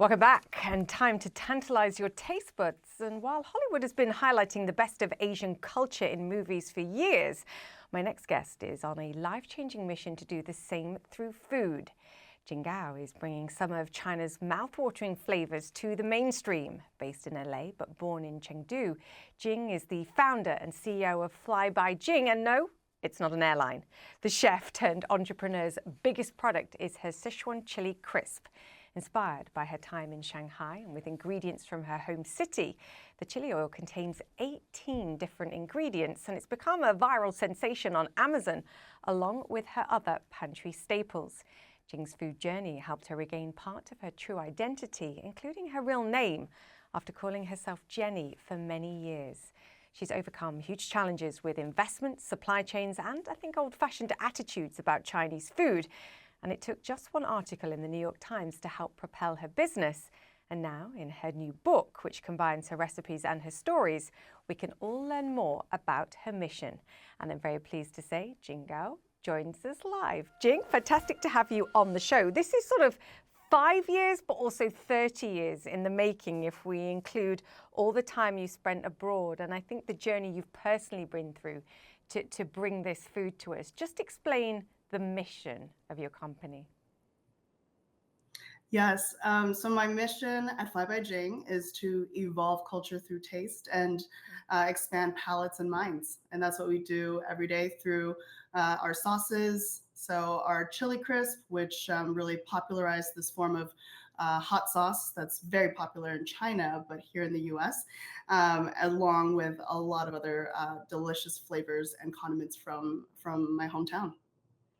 Welcome back, and time to tantalize your taste buds. And while Hollywood has been highlighting the best of Asian culture in movies for years, my next guest is on a life-changing mission to do the same through food. Jing Gao is bringing some of China's mouth-watering flavors to the mainstream. Based in LA but born in Chengdu, Jing is the founder and CEO of Fly By Jing, and no, it's not an airline. The chef turned entrepreneur's biggest product is her Sichuan chili crisp. Inspired by her time in Shanghai and with ingredients from her home city, the chili oil contains 18 different ingredients, and it's become a viral sensation on Amazon, along with her other pantry staples. Jing's food journey helped her regain part of her true identity, including her real name, after calling herself Jenny for many years. She's overcome huge challenges with investments, supply chains, and I think old-fashioned attitudes about Chinese food. And it took just one article in the New York Times to help propel her business. And now, in her new book, which combines her recipes and her stories, we can all learn more about her mission. And I'm very pleased to say Jing Gao joins us live. Jing, fantastic to have you on the show. This is sort of 5 years, but also 30 years in the making if we include all the time you spent abroad. And I think the journey you've personally been through to bring this food to us. Just explain the mission of your company. Yes, so my mission at Fly By Jing is to evolve culture through taste and expand palates and minds. And that's what we do every day through our sauces. So our chili crisp, which really popularized this form of hot sauce that's very popular in China, but here in the US, along with a lot of other delicious flavors and condiments from my hometown.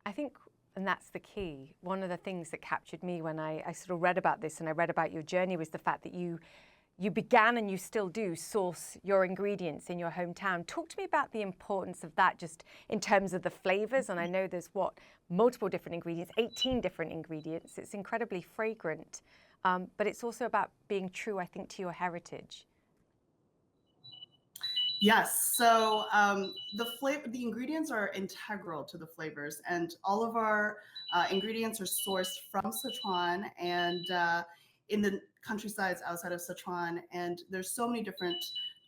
I think, and that's the key, one of the things that captured me when I sort of read about this and I read about your journey was the fact that you began, and you still do, source your ingredients in your hometown. Talk to me about the importance of that just in terms of the flavors. And I know there's multiple different ingredients, 18 different ingredients. It's incredibly fragrant, but it's also about being true, I think, to your heritage. Yes, so the ingredients are integral to the flavors, and all of our ingredients are sourced from Sichuan and in the countrysides outside of Sichuan. And there's so many different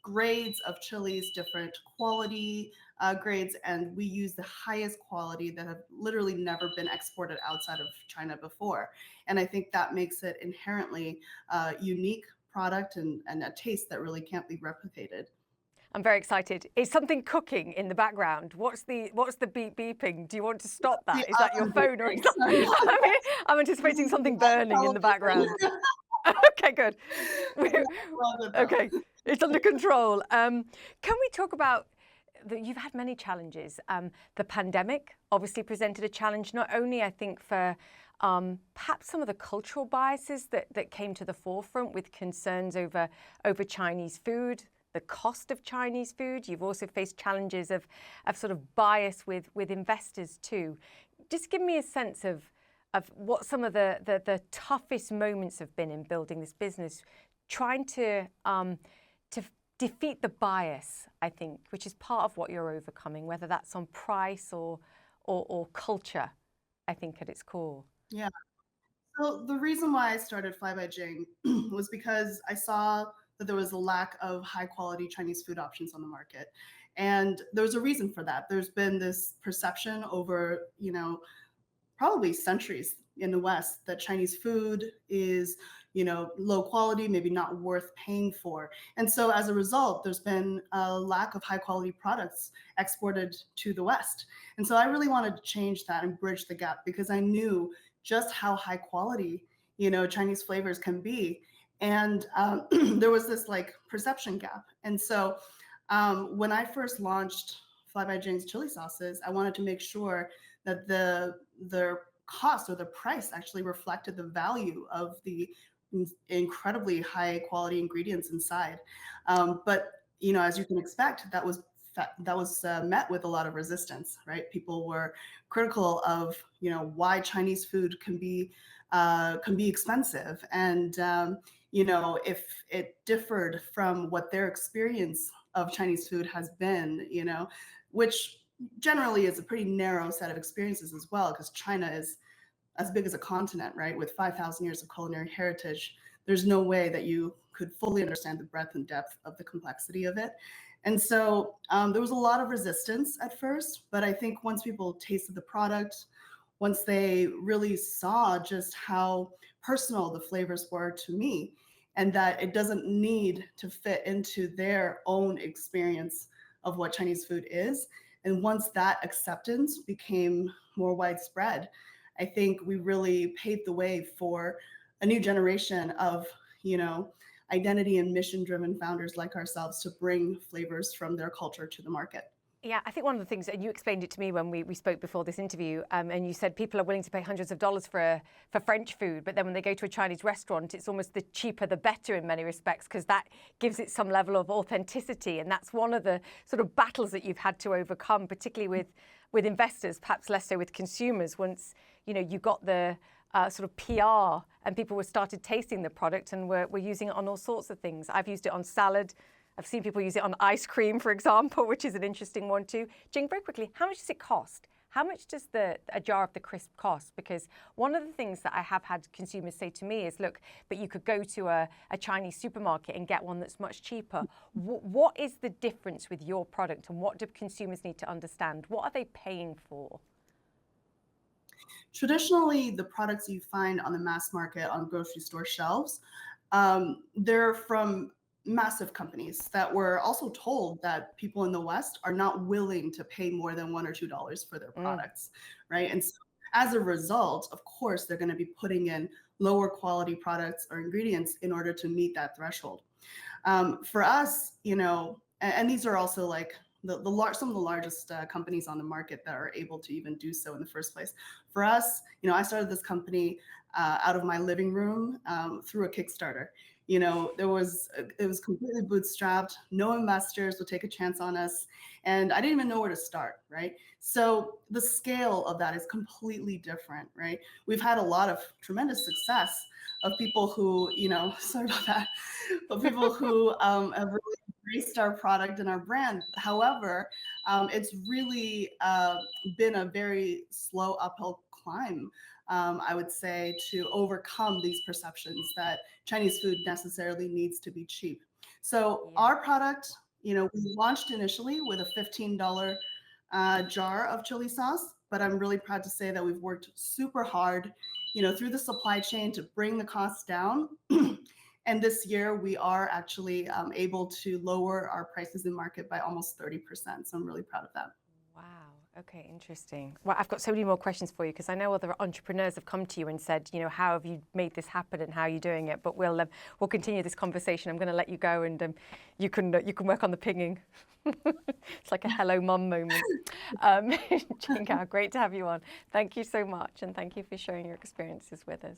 grades of chilies, different quality grades, and we use the highest quality that have literally never been exported outside of China before. And I think that makes it inherently unique product and a taste that really can't be replicated. I'm very excited. Is something cooking in the background? What's the beep beeping? Do you want to stop that? Is that your phone or is that, I'm anticipating something burning in the background. Okay, good. Okay, it's under control. Can we talk about you've had many challenges. The pandemic obviously presented a challenge, not only I think for perhaps some of the cultural biases that came to the forefront with concerns over Chinese food, the cost of Chinese food. You've also faced challenges of sort of bias with investors too. Just give me a sense of what some of the toughest moments have been in building this business, trying to defeat the bias, I think, which is part of what you're overcoming, whether that's on price or culture, I think, at its core. Yeah. So the reason why I started Fly By Jing was because I saw that there was a lack of high quality Chinese food options on the market. And there's a reason for that. There's been this perception over, probably centuries in the West that Chinese food is, low quality, maybe not worth paying for. And so as a result, there's been a lack of high quality products exported to the West. And so I really wanted to change that and bridge the gap because I knew just how high quality, Chinese flavors can be. And there was this perception gap. And so when I first launched Fly By Jing's chili sauces, I wanted to make sure that the cost or the price actually reflected the value of the incredibly high quality ingredients inside. But as you can expect, that was met with a lot of resistance, right? People were critical of why Chinese food can be expensive, and if it differed from what their experience of Chinese food has been, which generally is a pretty narrow set of experiences as well, because China is as big as a continent, right? With 5,000 years of culinary heritage, there's no way that you could fully understand the breadth and depth of the complexity of it. And so there was a lot of resistance at first, but I think once people tasted the product, once they really saw just how personal the flavors were to me, and that it doesn't need to fit into their own experience of what Chinese food is. And once that acceptance became more widespread, I think we really paved the way for a new generation of, you know, identity and mission driven founders like ourselves to bring flavors from their culture to the market. Yeah, I think one of the things, and you explained it to me when we spoke before this interview, and you said people are willing to pay hundreds of dollars for French food, but then when they go to a Chinese restaurant, it's almost the cheaper the better in many respects, because that gives it some level of authenticity. And that's one of the sort of battles that you've had to overcome, particularly with investors, perhaps less so with consumers. Once you got the sort of PR and people were started tasting the product and were using it on all sorts of things. I've used it on salad. I've seen people use it on ice cream, for example, which is an interesting one too. Jing, very quickly, how much does it cost? How much does a jar of the crisp cost? Because one of the things that I have had consumers say to me is, look, but you could go to a Chinese supermarket and get one that's much cheaper. What is the difference with your product, and what do consumers need to understand? What are they paying for? Traditionally, the products you find on the mass market on grocery store shelves, they're from massive companies that were also told that people in the West are not willing to pay more than $1 or $2 for their products, right? And so as a result, of course, they're going to be putting in lower quality products or ingredients in order to meet that threshold. For us, and these are also like some of the largest companies on the market that are able to even do so in the first place. For us, I started this company out of my living room through a Kickstarter. It was completely bootstrapped. No investors would take a chance on us, and I didn't even know where to start, right? So the scale of that is completely different, right? We've had a lot of tremendous success of people who, sorry about that, but people who have really embraced our product and our brand. However, it's really been a very slow uphill climb, I would say, to overcome these perceptions that Chinese food necessarily needs to be cheap. So our product, we launched initially with a $15 jar of chili sauce, but I'm really proud to say that we've worked super hard, through the supply chain to bring the costs down. And this year we are actually able to lower our prices in market by almost 30%. So I'm really proud of that. Wow. Okay, interesting. Well, I've got so many more questions for you, because I know other entrepreneurs have come to you and said, how have you made this happen and how are you doing it? But we'll continue this conversation. I'm going to let you go, and you can work on the pinging. It's like a hello mum moment. Jing Gao, great to have you on. Thank you so much, and thank you for sharing your experiences with us.